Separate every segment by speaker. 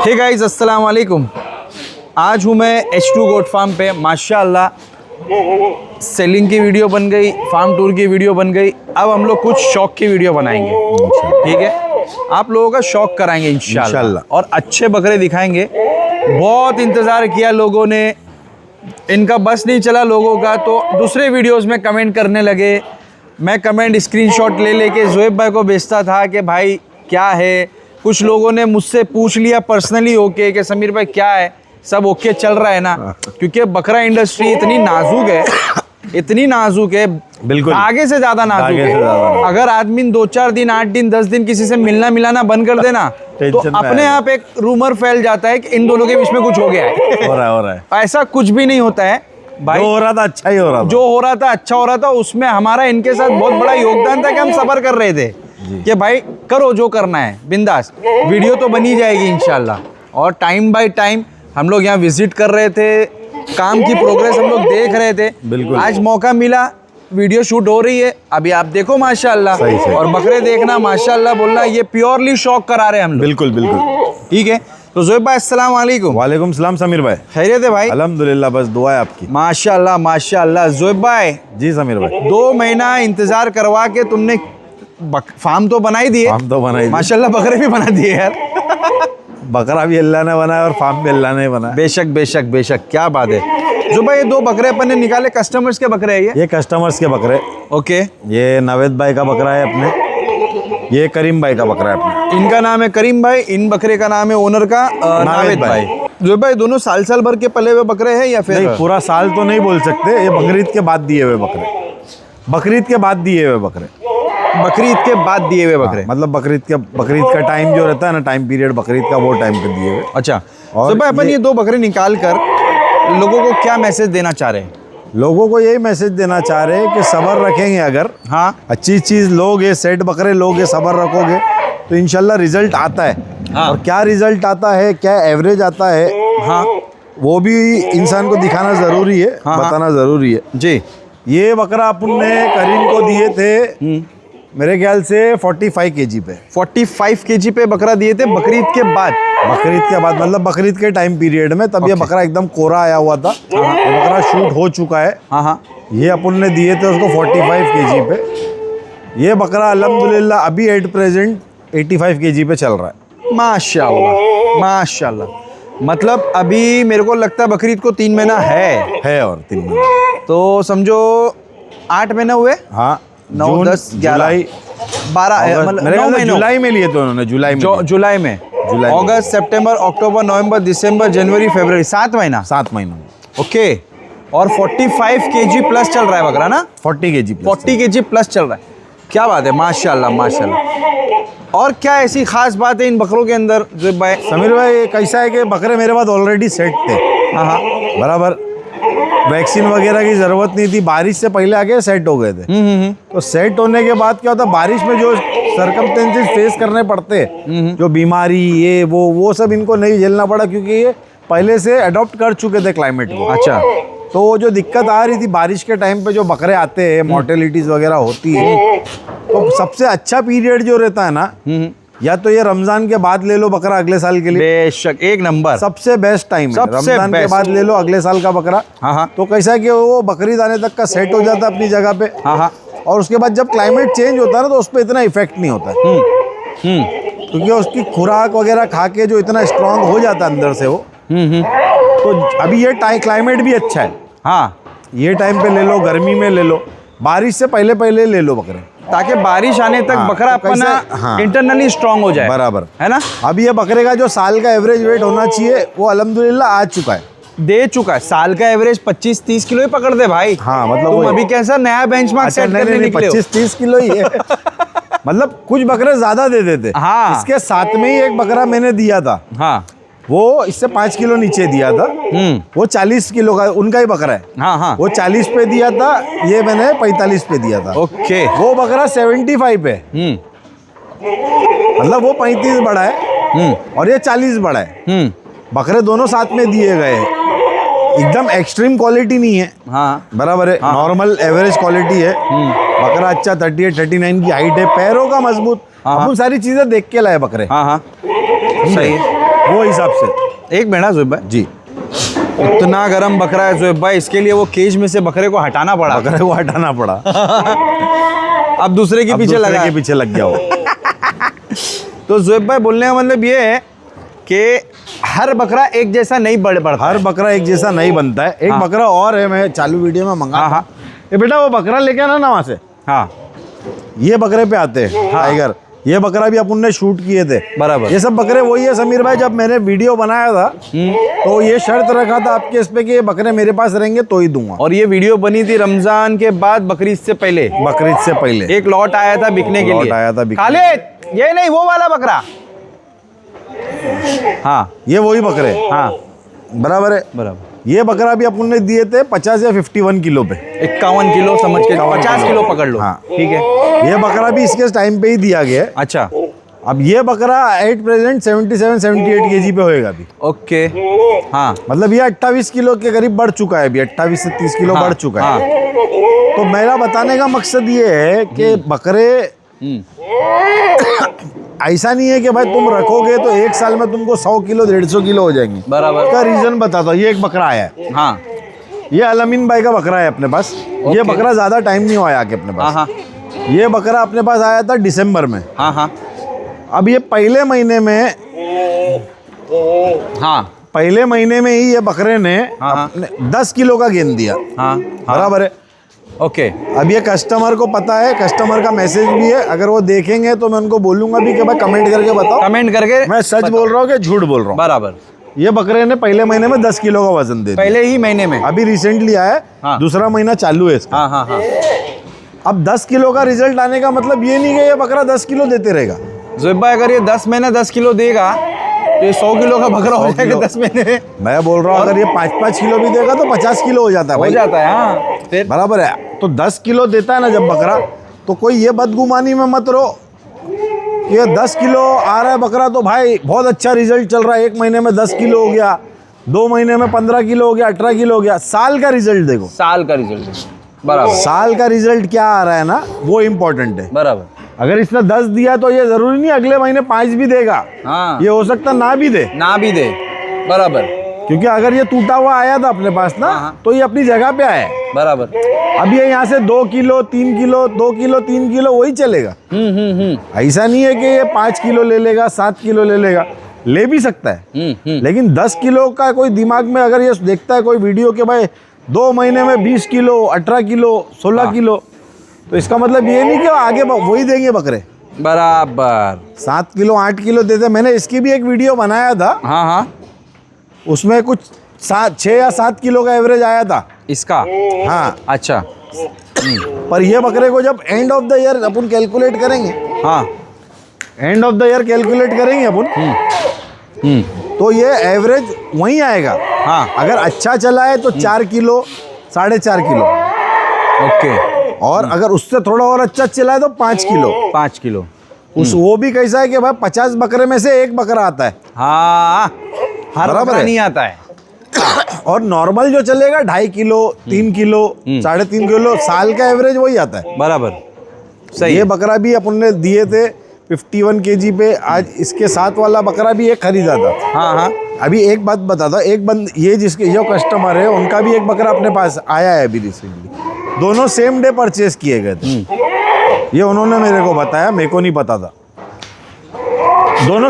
Speaker 1: Hey guys अस्सलाम वालेकुम। आज हूँ मैं H2 गोट फार्म पे। माशाल्लाह सेलिंग की वीडियो बन गई, फार्म टूर की वीडियो बन गई। अब हम लोग कुछ शौक की वीडियो बनाएंगे, ठीक है। आप लोगों का शौक कराएंगे इंशाल्लाह और अच्छे बकरे दिखाएंगे। बहुत इंतज़ार किया लोगों ने, इनका बस नहीं चला लोगों का, तो दूसरे वीडियोस में कमेंट करने लगे। मैं कमेंट स्क्रीनशॉट ले लेके जोएब भाई को भेजता था कि भाई क्या है। कुछ लोगों ने मुझसे पूछ लिया पर्सनली ओके कि समीर भाई क्या है, सब ओके चल रहा है ना, क्योंकि बकरा इंडस्ट्री इतनी नाजुक है, इतनी नाजुक है, बिल्कुल आगे से ज़्यादा नाजुक है। अगर आदमी 2-4 दिन 8 दिन 10 दिन किसी से मिलना मिलाना बंद कर देना तो अपने आप एक रूमर फैल जाता है कि इन दोनों के बीच में कुछ हो गया है। हो रहा है। ऐसा कुछ भी नहीं होता है भाई। जो हो रहा था अच्छा ही हो रहा था, जो हो रहा था अच्छा हो रहा था। उसमें हमारा इनके साथ बहुत बड़ा योगदान था कि हम सब्र कर रहे थे कि भाई करो जो करना है, बिंदास। वीडियो तो बनी जाएगी इंशाल्लाह। और टाइम बाय टाइम हम लोग यहाँ विजिट कर रहे थे, काम की प्रोग्रेस हम लोग देख रहे थे। बिल्कुल आज मौका मिला, वीडियो शूट हो रही है, अभी आप देखो माशाल्लाह। सही। और बकरे देखना माशाल्लाह बोलना, ये प्योरली शौक करा रहे हैं हम लोग। बिल्कुल बिल्कुल ठीक है। तो जोएब भाई अस्सलाम वालेकुम।
Speaker 2: वालेकुम सलाम समीर भाई,
Speaker 1: खैरियत है भाई?
Speaker 2: अल्हम्दुलिल्लाह, बस दुआ है आपकी।
Speaker 1: माशाल्लाह माशाल्लाह। जोएब भाई
Speaker 2: जी समीर भाई,
Speaker 1: 2 महीना इंतजार करवा के तुमने फार्म तो बना ही दिए।
Speaker 2: फार्म तो बना ही दिए
Speaker 1: माशाल्लाह, बकरे भी बना दिए यार।
Speaker 2: बकरा भी अल्लाह ने बनाया और फार्म भी अल्लाह ने बनाया।
Speaker 1: बेशक बेशक बेशक, क्या बात है। जो भाई ये 2 बकरे अपन ने निकाले, कस्टमर्स के बकरे हैं
Speaker 2: ये कस्टमर्स के बकरे।
Speaker 1: ओके।
Speaker 2: ये नवेद भाई का बकरा है अपने, ये करीम भाई का बकरा है अपने।
Speaker 1: इनका नाम है करीम भाई, इन बकरे का नाम है ओनर का नावेद भाई। जो भाई दोनों साल भर के पले हुए बकरे हैं या फिर
Speaker 2: नहीं, पूरा साल तो नहीं बोल सकते, ये बकरीद के बाद दिए हुए बकरे, बकरीद के बाद दिए हुए बकरे,
Speaker 1: बकरीद के बाद दिए हुए बकरे।
Speaker 2: मतलब बकरीद का टाइम जो रहता है ना, टाइम पीरियड बकरीद का, वो टाइम पे दिए हुए।
Speaker 1: अच्छा। और भाई अपन ये 2 बकरे निकाल कर लोगों को क्या मैसेज देना चाह रहे हैं?
Speaker 2: लोगों को यही मैसेज देना चाह रहे हैं कि सब्र रखेंगे, अगर
Speaker 1: हाँ
Speaker 2: अच्छी चीज़ लोगे, सेट बकरे लोगे, सब्र रखोगे तो इंशाल्लाह रिजल्ट आता है।
Speaker 1: हाँ।
Speaker 2: और क्या रिजल्ट आता है, क्या एवरेज आता है,
Speaker 1: हाँ
Speaker 2: वो भी इंसान को दिखाना ज़रूरी है।
Speaker 1: हाँ।
Speaker 2: बताना ज़रूरी है
Speaker 1: जी।
Speaker 2: ये बकरा अपन ने करीम को दिए थे मेरे ख्याल से 45 केजी पे।
Speaker 1: 45 केजी पे बकरा दिए थे बकरीद के बाद।
Speaker 2: बकरीद के बाद मतलब बकरीद के टाइम पीरियड में, तब ये बकरा एकदम कोरा आया हुआ था। ये बकरा शूट हो चुका है।
Speaker 1: हाँ हाँ।
Speaker 2: ये अपन ने दिए थे उसको 45 केजी पे। ये बकरा अल्हम्दुलिल्लाह अभी एट प्रेजेंट 85 केजी पे चल रहा है।
Speaker 1: माशाल्लाह माशाल्लाह। मतलब अभी मेरे को लगता है बकरीद को 3 महीना है
Speaker 2: और 3 महीना
Speaker 1: तो समझो 8 महीने हुए।
Speaker 2: हाँ,
Speaker 1: 9 10 11 12 मतलब
Speaker 2: जुलाई में लिए थे उन्होंने, जुलाई में
Speaker 1: अगस्त सितंबर अक्टूबर नवंबर दिसंबर जनवरी फरवरी 7 महीना।
Speaker 2: 7 महीनों।
Speaker 1: ओके। और 45 केजी प्लस चल रहा है बकरा ना?
Speaker 2: 40 केजी
Speaker 1: प्लस चल रहा है। क्या बात है, माशाल्लाह माशाल्लाह। और क्या ऐसी खास बात है इन बकरों के अंदर जो भाई?
Speaker 2: समीर भाई कैसा है कि बकरे मेरे पास ऑलरेडी सेट थे।
Speaker 1: हाँ हाँ
Speaker 2: बराबर, वैक्सीन वगैरह की जरूरत नहीं थी, बारिश से पहले आके सेट हो गए थे। तो सेट होने के बाद क्या होता, बारिश में जो सर्कमस्टेंसेस फेस करने पड़ते हैं, जो बीमारी ये वो सब इनको नहीं झेलना पड़ा, क्योंकि ये पहले से अडॉप्ट कर चुके थे क्लाइमेट को।
Speaker 1: अच्छा।
Speaker 2: तो जो दिक्कत आ रही थी बारिश के टाइम पे, जो बकरे आते हैं, मोर्टेलिटीज वगैरह होती है, तो सबसे अच्छा पीरियड जो रहता है ना, या तो ये रमजान के बाद ले लो बकरा अगले साल के लिए।
Speaker 1: बेशक, एक नंबर,
Speaker 2: सबसे बेस्ट टाइम है रमजान के बाद ले लो अगले साल का बकरा।
Speaker 1: हाँ हाँ।
Speaker 2: तो कैसा है कि वो बकरीद आने तक का सेट हो जाता है अपनी जगह पे।
Speaker 1: हाँ हाँ।
Speaker 2: और उसके बाद जब क्लाइमेट चेंज होता है ना, तो उस पर इतना इफेक्ट नहीं होता है, क्योंकि उसकी खुराक वगैरह खा के जो इतना स्ट्रांग हो जाता है अंदर से वो। तो अभी ये टाइम भी अच्छा है। हाँ, ये टाइम पे ले लो, गर्मी में ले लो, बारिश से पहले ले लो बकरे,
Speaker 1: ताकि बारिश आने तक बकरा अपना इंटरनली स्ट्रांग हो जाए।
Speaker 2: बराबर
Speaker 1: है ना?
Speaker 2: अभी ये बकरे का जो साल का एवरेज वेट होना चाहिए वो अल्हम्दुलिल्लाह आ चुका है,
Speaker 1: दे चुका है। साल का एवरेज 25-30 किलो ही पकड़ दे भाई।
Speaker 2: हाँ, मतलब
Speaker 1: तुम अभी कैसा नया बेंचमार्क सेट करने निकले हो?
Speaker 2: 25-30 किलो ही है। मतलब कुछ बकरे ज्यादा दे देते।
Speaker 1: हाँ।
Speaker 2: इसके साथ में ही एक बकरा मैंने दिया था।
Speaker 1: हाँ।
Speaker 2: वो इससे 5 किलो नीचे दिया था। वो 40 किलो का उनका ही बकरा है।
Speaker 1: हाँ हाँ।
Speaker 2: वो 40 पे दिया था, ये मैंने 45 पे दिया था।
Speaker 1: ओके।
Speaker 2: वो बकरा 75 पे, मतलब वो 35 बड़ा है और ये 40 बड़ा है। बकरे दोनों साथ में दिए गए हैं, एकदम एक्सट्रीम क्वालिटी नहीं है। हाँ बराबर है। हाँ। नॉर्मल एवरेज क्वालिटी है। बकरा अच्छा 38-39 की हाइट है, पैरों का मजबूत। अपन सारी चीजें देख के लाए बकरे।
Speaker 1: हाँ हाँ सही है।
Speaker 2: वो हिसाब से।
Speaker 1: एक मिनट जोएब भाई,
Speaker 2: जी,
Speaker 1: इतना गरम बकरा है जोएब भाई, इसके लिए वो केज में से बकरे को हटाना पड़ा,
Speaker 2: बकरे को हटाना पड़ा।
Speaker 1: अब दूसरे के
Speaker 2: अब
Speaker 1: पीछे
Speaker 2: दूसरे
Speaker 1: लगा
Speaker 2: के
Speaker 1: है।
Speaker 2: पीछे लग गया वो।
Speaker 1: तो जोएब भाई बोलने का मतलब ये है कि हर बकरा एक जैसा नहीं बढ़ता
Speaker 2: हर
Speaker 1: है।
Speaker 2: बकरा एक जैसा नहीं बनता है। एक
Speaker 1: हाँ।
Speaker 2: बकरा और है, मैं चालू वीडियो में मंगा।
Speaker 1: हाँ।
Speaker 2: ये बेटा वो बकरा लेके आना ना वहाँ से।
Speaker 1: हाँ
Speaker 2: ये बकरे पे आते हैं टाइगर। ये बकरा भी अपन ने शूट किए थे।
Speaker 1: बराबर।
Speaker 2: ये सब बकरे वही है समीर भाई, जब मैंने वीडियो बनाया था तो ये शर्त रखा था आपके इस पे कि ये बकरे मेरे पास रहेंगे तो ही दूंगा।
Speaker 1: और ये वीडियो बनी थी रमजान के बाद, बकरीद से पहले।
Speaker 2: बकरीद से पहले
Speaker 1: एक लॉट आया था बिकने के लिए।
Speaker 2: लॉट आया था बिकने।
Speaker 1: खालिद ये नहीं, वो वाला बकरा। हाँ
Speaker 2: ये वही बकरे।
Speaker 1: हाँ
Speaker 2: बराबर है।
Speaker 1: बराबर।
Speaker 2: ये बकरा भी अपन ने दिए थे 50 या 51 किलो पे।
Speaker 1: 51 किलो समझ के, 50 किलो पकड़ लो।
Speaker 2: हाँ।
Speaker 1: ठीक है।
Speaker 2: ये बकरा भी इसके टाइम पे ही दिया गया है।
Speaker 1: अच्छा
Speaker 2: अब ये बकरा एट प्रेजेंट 77-78 केजी पे होएगा अभी।
Speaker 1: ओके। हाँ
Speaker 2: मतलब ये 28 किलो के करीब बढ़ चुका है अभी, 28 से 30 किलो
Speaker 1: हाँ,
Speaker 2: बढ़ चुका
Speaker 1: हाँ।
Speaker 2: है। तो मेरा बताने का मकसद ये है कि बकरे ऐसा नहीं है कि भाई तुम रखोगे तो एक साल में तुमको 100 किलो 150 किलो हो जाएंगे।
Speaker 1: बराबर।
Speaker 2: इसका रीजन बताता हूँ। ये एक बकरा आया है,
Speaker 1: हाँ
Speaker 2: ये अलमीन भाई का बकरा है अपने पास। ये बकरा ज्यादा टाइम नहीं हुआ आके अपने
Speaker 1: हाँ
Speaker 2: पास।
Speaker 1: हाँ
Speaker 2: ये बकरा अपने पास आया था दिसंबर में।
Speaker 1: हाँ हाँ
Speaker 2: अब ये पहले महीने में ही ये बकरे ने
Speaker 1: हाँ, हाँ।
Speaker 2: अपने 10 किलो का गेंद दिया।
Speaker 1: हाँ
Speaker 2: बराबर है।
Speaker 1: ओके।
Speaker 2: अब ये कस्टमर को पता है, कस्टमर का मैसेज भी है। अगर वो देखेंगे तो मैं उनको बोलूंगा भी कि भाई कमेंट करके बताओ
Speaker 1: कमेंट करके
Speaker 2: मैं सच बोल रहा हूँ कि झूठ बोल रहा हूँ।
Speaker 1: बराबर।
Speaker 2: ये बकरे ने पहले महीने में 10 किलो का वजन दे दिया।
Speaker 1: पहले ही महीने में।
Speaker 2: अभी रिसेंटली आया है।
Speaker 1: हाँ।
Speaker 2: दूसरा महीना चालू है इसका।
Speaker 1: हाँ हाँ हाँ।
Speaker 2: अब 10 किलो का रिजल्ट आने का मतलब ये नहीं कि ये बकरा 10 किलो देते रहेगा।
Speaker 1: जोएब भाई अगर ये 10 महीने 10 किलो देगा तो ये 100 किलो का बकरा हो जाएगा 10 महीने में।
Speaker 2: मैं बोल रहा हूँ अगर ये 5-5 किलो भी देगा तो 50 किलो हो जाता है
Speaker 1: हो
Speaker 2: भाई।
Speaker 1: जाता है। हाँ फिर
Speaker 2: बराबर है। तो 10 किलो देता है ना जब बकरा, तो कोई ये बदगुमानी में मत रहो कि ये 10 किलो आ रहा है बकरा तो भाई बहुत अच्छा रिजल्ट चल रहा है। एक महीने में 10 किलो हो गया, 2 महीने में 15 किलो हो गया, 18 किलो हो गया। साल का रिजल्ट देखो,
Speaker 1: साल का रिजल्ट। बराबर
Speaker 2: साल का रिजल्ट क्या आ रहा है ना, वो इम्पोर्टेंट है।
Speaker 1: बराबर।
Speaker 2: अगर इसने 10 दिया तो ये जरूरी नहीं अगले महीने 5 भी देगा।
Speaker 1: हाँ
Speaker 2: ये हो सकता ना भी दे,
Speaker 1: ना भी दे। बराबर
Speaker 2: क्योंकि अगर ये टूटा हुआ आया था अपने पास ना,
Speaker 1: हाँ।
Speaker 2: तो ये अपनी जगह पे आया है।
Speaker 1: बराबर।
Speaker 2: अब ये यहाँ से 2 किलो 3 किलो 2 किलो 3 किलो वही चलेगा। ऐसा नहीं है कि ये 5 किलो ले लेगा 7 किलो ले लेगा, ले भी सकता है। लेकिन 10 किलो का कोई दिमाग में अगर ये देखता है कोई वीडियो के भाई 2 महीने में 20 किलो 18 किलो 16 किलो, तो इसका मतलब ये नहीं कि आगे वही देंगे बकरे।
Speaker 1: बराबर।
Speaker 2: 7 किलो 8 किलो देते। मैंने इसकी भी एक वीडियो बनाया था,
Speaker 1: हाँ हाँ।
Speaker 2: उसमें कुछ 6 या 7 किलो का एवरेज आया था
Speaker 1: इसका।
Speaker 2: हाँ।
Speaker 1: अच्छा।
Speaker 2: पर ये बकरे को जब end of the year upon calculate करेंगे,
Speaker 1: हाँ।
Speaker 2: End of the year calculate करेंगे अपन, तो ये एवरेज वहीं आएगा।
Speaker 1: हाँ।
Speaker 2: अगर अच्छा चला है तो 4 किलो 4.5 किलो,
Speaker 1: ओके।
Speaker 2: और अगर उससे थोड़ा और अच्छा चला है तो 5 किलो।
Speaker 1: 5 किलो।
Speaker 2: वो भी कैसा है कि भाई 50 बकरे में से एक बकरा आता है।
Speaker 1: हाँ हर
Speaker 2: बराबर
Speaker 1: बकरा
Speaker 2: है।
Speaker 1: नहीं आता है।
Speaker 2: और नॉर्मल जो चलेगा 2.5 किलो 3 किलो 3.5 किलो, साल का एवरेज वही आता है।
Speaker 1: बराबर सही
Speaker 2: ये
Speaker 1: है।
Speaker 2: बकरा भी अपन ने दिए थे 51 केजी पे। आज इसके साथ वाला बकरा भी एक खरीदा था।
Speaker 1: हाँ हाँ।
Speaker 2: अभी एक बात बताता हूँ, एक बंद ये जिसके जो कस्टमर है उनका भी एक बकरा अपने पास आया है अभी रिसेंटली। दोनों सेम डे परचेज किए गए थे। ये उन्होंने मेरे को बताया, मेरे को नहीं पता था। दोनों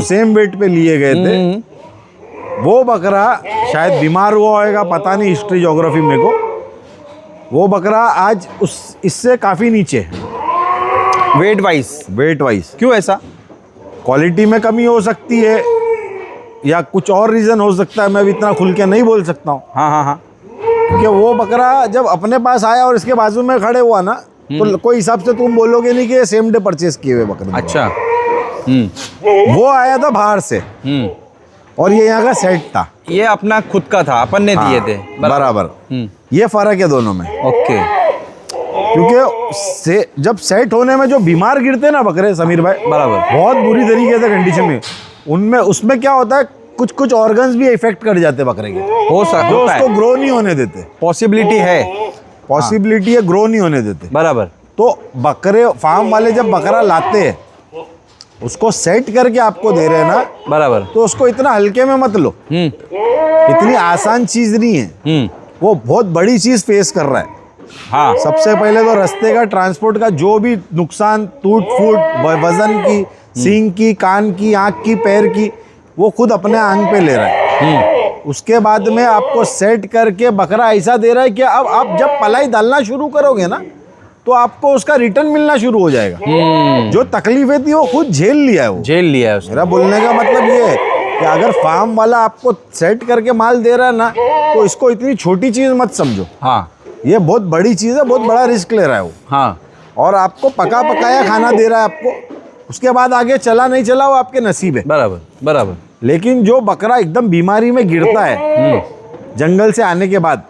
Speaker 2: सेम वेट पे लिए गए थे। वो बकरा शायद बीमार हुआ होगा, पता नहीं, हिस्ट्री ज्योग्राफी मेरे को। वो बकरा आज इससे काफ़ी नीचे है
Speaker 1: वेट वाइज। क्यों ऐसा?
Speaker 2: क्वालिटी में कमी हो सकती है या कुछ और रीज़न हो सकता है, मैं भी इतना खुल के नहीं बोल सकता हूँ।
Speaker 1: हाँ हाँ हाँ।
Speaker 2: कि वो बकरा जब अपने पास आया और इसके बाजू में खड़े हुआ ना, तो कोई हिसाब से तुम बोलोगे नहीं कि ये सेम डे परचेज किए हुए बकरे।
Speaker 1: अच्छा।
Speaker 2: वो आया था बाहर से और ये यहाँ का सेट था।
Speaker 1: ये अपना खुद का था, अपन ने दिए थे।
Speaker 2: बराबर। ये फर्क है दोनों में।
Speaker 1: ओके।
Speaker 2: क्योंकि जब सेट होने में जो बीमार गिरते हैं ना बकरे समीर भाई,
Speaker 1: बराबर।
Speaker 2: बहुत बुरी तरीके से कंडीशन में, उनमें उसमें क्या होता है, कुछ ऑर्गन्स भी इफेक्ट कर जाते हैं बकरे के,
Speaker 1: हो सकता
Speaker 2: जो
Speaker 1: है।
Speaker 2: उसको ग्रो नहीं होने देते।
Speaker 1: पॉसिबिलिटी है।
Speaker 2: पॉसिबिलिटी है, ग्रो नहीं होने देते।
Speaker 1: बराबर।
Speaker 2: तो बकरे फार्म वाले जब बकरा लाते हैं उसको सेट करके आपको दे रहे हैं ना,
Speaker 1: बराबर।
Speaker 2: तो उसको इतना हल्के में मत लो। इतनी आसान चीज नहीं है, वो बहुत बड़ी चीज फेस कर रहा है।
Speaker 1: हाँ,
Speaker 2: सबसे पहले तो रास्ते का ट्रांसपोर्ट का जो भी नुकसान, टूट फूट, वजन की, सींग की, कान की, आंख की, पैर की, वो खुद अपने आंग पे ले रहा है। उसके बाद में आपको सेट करके बकरा ऐसा दे रहा है कि अब आप जब पलाई डालना शुरू करोगे ना, तो आपको उसका रिटर्न मिलना शुरू हो जाएगा। जो तकलीफें थी वो खुद झेल लिया है वो।
Speaker 1: झेल लिया है उसने।
Speaker 2: मेरा बोलने का मतलब ये है कि अगर फार्म वाला आपको सेट करके माल दे रहा है ना, तो इसको इतनी छोटी चीज मत समझो।
Speaker 1: हाँ,
Speaker 2: ये बहुत बड़ी चीज है, बहुत बड़ा रिस्क ले रहा है वो।
Speaker 1: हाँ,
Speaker 2: और आपको पका पकाया खाना दे रहा है आपको, उसके बाद आगे चला नहीं चला वो आपके नसीब है।
Speaker 1: बराबर बराबर।
Speaker 2: लेकिन जो बकरा एकदम बीमारी में गिरता है जंगल से आने के बाद,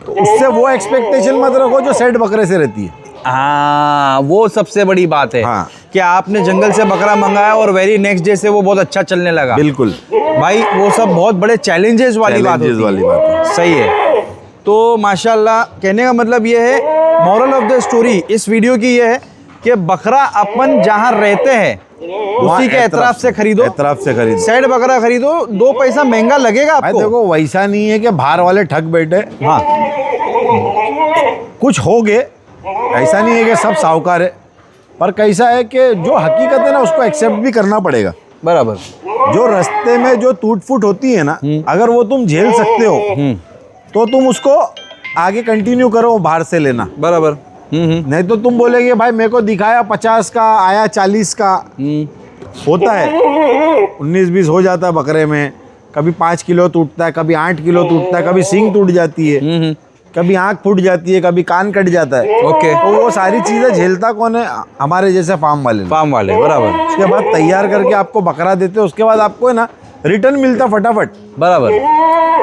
Speaker 2: तो उससे वो एक्सपेक्टेशन मत रखो जो सेट बकरे से रहती है।
Speaker 1: हाँ, वो सबसे बड़ी बात है।
Speaker 2: हाँ।
Speaker 1: कि आपने जंगल से बकरा मंगाया और वेरी नेक्स्ट डे से वो बहुत अच्छा चलने लगा।
Speaker 2: बिल्कुल
Speaker 1: भाई, वो सब बहुत बड़े चैलेंजेस वाली बात होती है।
Speaker 2: वाली बात है।
Speaker 1: सही है। तो माशाल्लाह, कहने का मतलब ये है, मॉरल ऑफ द स्टोरी इस वीडियो की ये है कि बकरा अपन जहाँ रहते हैं उसी के एतराफ से खरीदो।
Speaker 2: एतराफ से खरीदो।
Speaker 1: सेट बकरा खरीदो, 2 पैसा महंगा लगेगा
Speaker 2: भाई
Speaker 1: आपको।
Speaker 2: देखो, वैसा नहीं है कि बाहर वाले ठग बैठे।
Speaker 1: हाँ,
Speaker 2: कुछ हो गए, ऐसा नहीं है कि सब साहूकार है, पर कैसा है कि जो हकीकत है ना, उसको एक्सेप्ट भी करना पड़ेगा।
Speaker 1: बराबर।
Speaker 2: जो रास्ते में जो टूट फूट होती है ना, अगर वो तुम झेल सकते हो तो तुम उसको आगे कंटिन्यू करो बाहर से लेना।
Speaker 1: बराबर।
Speaker 2: नहीं तो तुम बोलेगे भाई मेरे को दिखाया 50 का, आया 40 का। होता है 19-20 हो जाता है बकरे में। कभी 5 किलो टूटता है, कभी 8 किलो टूटता है, कभी सींग टूट जाती है, कभी आंख फूट जाती है, कभी कान कट जाता है।
Speaker 1: ओके।
Speaker 2: तो वो सारी चीजें झेलता कौन है? हमारे जैसे फार्म वाले।
Speaker 1: बराबर।
Speaker 2: उसके बाद तैयार करके आपको बकरा देते, उसके बाद आपको है ना रिटर्न मिलता फटाफट।
Speaker 1: बराबर।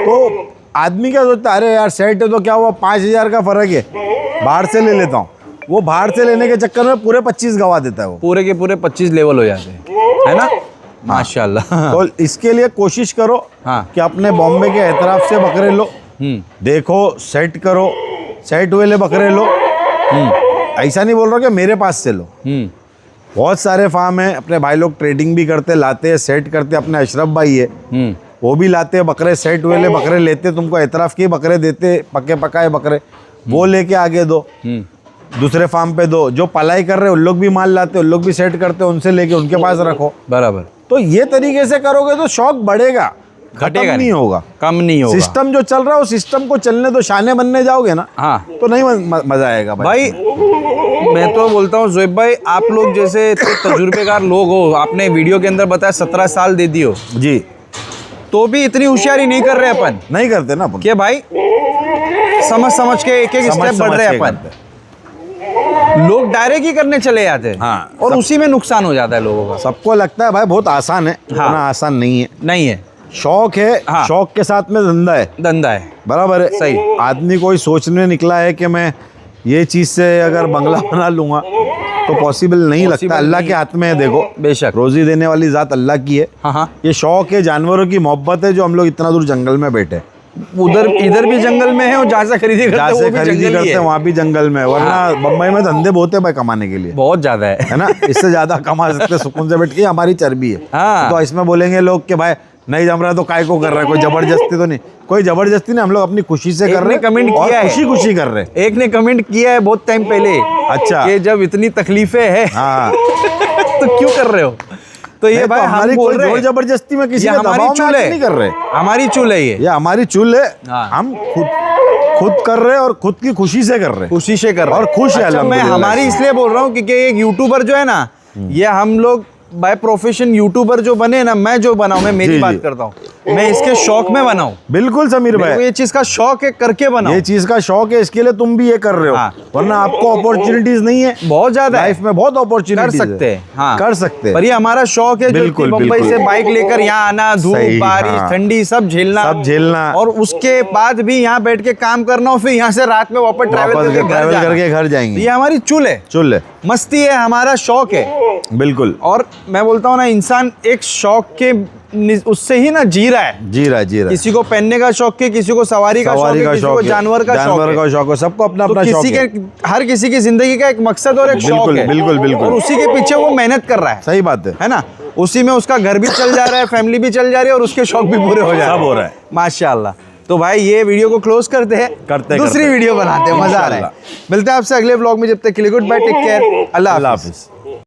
Speaker 2: तो आदमी क्या सोचता है, अरे यार सेट है तो क्या हुआ, 5,000 का फर्क है, बाहर से ले लेता हूँ। वो बाहर से लेने के चक्कर में पूरे 25 गवा देता है वो।
Speaker 1: पूरे के पूरे 25 लेवल हो जाते हैं, है ना? माशाल्लाह।
Speaker 2: तो इसके लिए कोशिश करो
Speaker 1: हाँ।
Speaker 2: कि अपने बॉम्बे के एतराफ से बकरे लो, देखो, सेट करो, सेट हुए ले बकरे लो। ऐसा नहीं बोल रहा कि मेरे पास से लो। बहुत सारे फार्म हैं, अपने भाई लोग ट्रेडिंग भी करते, लाते हैं, सेट करते। अपने अशरफ भाई है, वो भी लाते हैं बकरे, सेट हुए ले बकरे लेते, तुमको एतराफ के बकरे देते, पके पकाए बकरे, वो लेके आगे दो, दूसरे फार्म पे दो। जो पलाई कर रहे हैं उन लोग भी माल लाते, उन लोग भी सेट करते, उनसे लेके उनके पास रखो।
Speaker 1: बराबर।
Speaker 2: तो ये तरीके से करोगे तो शौक बढ़ेगा,
Speaker 1: घटेगा
Speaker 2: नहीं होगा,
Speaker 1: कम नहीं होगा।
Speaker 2: सिस्टम जो चल रहा है, उस सिस्टम को चलने दो, शाने बनने जाओगे ना,
Speaker 1: हाँ,
Speaker 2: तो नहीं मजा आएगा
Speaker 1: भाई। मैं तो बोलता हूँ ज़ोएब भाई, आप लोग जैसे तजुर्बेकार लोग हो, आपने वीडियो के अंदर बताया 17 साल दे दी हो
Speaker 2: जी,
Speaker 1: तो भी इतनी होशियारी नहीं कर रहे अपन।
Speaker 2: नहीं करते ना अपन।
Speaker 1: कि भाई समझ के एक स्टेप बढ़ रहे हैं अपन। लोग डायरेक्ट ही करने चले जाते हैं।
Speaker 2: हाँ,
Speaker 1: और उसी में नुकसान हो जाता है लोगों का।
Speaker 2: सबको लगता है भाई बहुत आसान है, इतना आसान नहीं है।
Speaker 1: नहीं है।
Speaker 2: शौक है,
Speaker 1: हाँ।
Speaker 2: शौक के साथ में धंधा है।
Speaker 1: धंधा है।
Speaker 2: बराबर है।
Speaker 1: सही।
Speaker 2: आदमी कोई सोचने निकला है कि मैं ये चीज से अगर बंगला बना लूंगा, तो पॉसिबल नहीं लगता। अल्लाह के हाथ में है। देखो,
Speaker 1: बेशक
Speaker 2: रोजी देने वाली जात अल्लाह की है।
Speaker 1: हाँ।
Speaker 2: ये शौक है, जानवरों की मोहब्बत है, जो हम लोग इतना दूर जंगल में बैठे।
Speaker 1: इधर भी जंगल में है और जहाँ से खरीदी करते हैं वो भी
Speaker 2: खरीदी
Speaker 1: जंगल ही
Speaker 2: करते हैं
Speaker 1: है।
Speaker 2: वहाँ भी जंगल में। वरना बम्बई में धंधे बहुत है भाई कमाने के लिए,
Speaker 1: बहुत ज्यादा है
Speaker 2: ना। इससे ज्यादा कमा सकते सुकून से बैठ के। हमारी चर्बी है।
Speaker 1: हाँ।
Speaker 2: तो इसमें बोलेंगे लोग कि भाई नहीं जम रहा तो काय को कर रहा है, कोई जबरदस्ती तो नहीं। कोई जबरदस्ती नहीं, हम लोग अपनी खुशी से कर रहे हैं।
Speaker 1: कमेंट
Speaker 2: और
Speaker 1: किया है,
Speaker 2: खुशी खुशी कर रहे हैं।
Speaker 1: एक ने कमेंट किया है बहुत टाइम पहले।
Speaker 2: अच्छा।
Speaker 1: कि जब इतनी तकलीफें हैं
Speaker 2: हाँ।
Speaker 1: तो क्यों कर रहे हो? तो ये भाई
Speaker 2: हमारी
Speaker 1: हम बोल
Speaker 2: कोई
Speaker 1: रहे
Speaker 2: जोर
Speaker 1: हैं,
Speaker 2: जबरदस्ती में किसी
Speaker 1: ये
Speaker 2: के
Speaker 1: हमारी
Speaker 2: दबाव में
Speaker 1: चूल है,
Speaker 2: नहीं कर रहे।
Speaker 1: हमारी चूल है ये
Speaker 2: हमारी चूल है।
Speaker 1: हाँ।
Speaker 2: हम खुद कर रहे हैं और खुद की खुशी से कर रहे हैं।
Speaker 1: खुशी से कर रहे
Speaker 2: और
Speaker 1: हैं।
Speaker 2: खुश है
Speaker 1: अच्छा, मैं
Speaker 2: अल्हम्दुलिल्लाह।
Speaker 1: हमारी इसलिए बोल रहा हूँ क्योंकि एक यूट्यूबर जो है ना, ये हम लोग बाय प्रोफेशन यूट्यूबर जो बने ना, मैं जो बनाऊं, मैं मेरी
Speaker 2: जी,
Speaker 1: बात
Speaker 2: जी।
Speaker 1: करता हूँ, मैं इसके शौक में बनाऊं।
Speaker 2: बिल्कुल समीर
Speaker 1: मेरे को
Speaker 2: भाई,
Speaker 1: ये चीज का शौक है, करके बनाऊं।
Speaker 2: ये चीज का शौक है, इसके लिए तुम भी ये कर रहे हो।
Speaker 1: हाँ।
Speaker 2: वरना आपको अपॉर्चुनिटीज नहीं है।
Speaker 1: बहुत ज्यादा है।
Speaker 2: लाइफ में बहुत
Speaker 1: कर
Speaker 2: अपॉर्चुनिटीज
Speaker 1: सकते हैं। हाँ,
Speaker 2: कर सकते हैं।
Speaker 1: पर ये हमारा शौक है, जो
Speaker 2: बिल्कुल,
Speaker 1: मुंबई
Speaker 2: बिल्कुल।
Speaker 1: से बाइक लेकर यहाँ आना, धूप
Speaker 2: सही,
Speaker 1: बारिश
Speaker 2: हाँ।
Speaker 1: ठंडी सब झेलना
Speaker 2: और
Speaker 1: और उसके बाद भी यहाँ बैठ के काम करना और फिर यहाँ से रात में वापस ट्रैवल
Speaker 2: करके घर जाएंगे।
Speaker 1: ये हमारी चूल है,
Speaker 2: चुल है।
Speaker 1: मस्ती है, हमारा शौक है।
Speaker 2: बिल्कुल।
Speaker 1: और मैं बोलता हूँ ना, इंसान एक शौक के उससे ही ना जी रहा है।
Speaker 2: जी रहा है।
Speaker 1: किसी को पहनने का शौक है, किसी को सवारी का शौक है, किसी को जानवर का शौक है।
Speaker 2: सबको अपना
Speaker 1: तो
Speaker 2: अपना शौक
Speaker 1: किसी
Speaker 2: है।
Speaker 1: के हर किसी की जिंदगी का एक मकसद और एक शौक
Speaker 2: बिल्कुल,
Speaker 1: है।
Speaker 2: बिल्कुल, बिल्कुल।
Speaker 1: और उसी के पीछे वो मेहनत कर रहा
Speaker 2: सही बात है
Speaker 1: ना। उसी में उसका घर भी चल जा रहा है, फैमिली भी चल जा रही है और उसके शौक भी पूरे हो जा रहे हैं।
Speaker 2: सब हो रहा है।
Speaker 1: माशाल्लाह। तो भाई ये वीडियो को क्लोज करते हैं, दूसरी वीडियो बनाते हैं, मजा आ रहा है। मिलते हैं आपसे अगले व्लॉग में, जब तक के लिए गुड बाय, टेक केयर, अल्लाह हाफिज।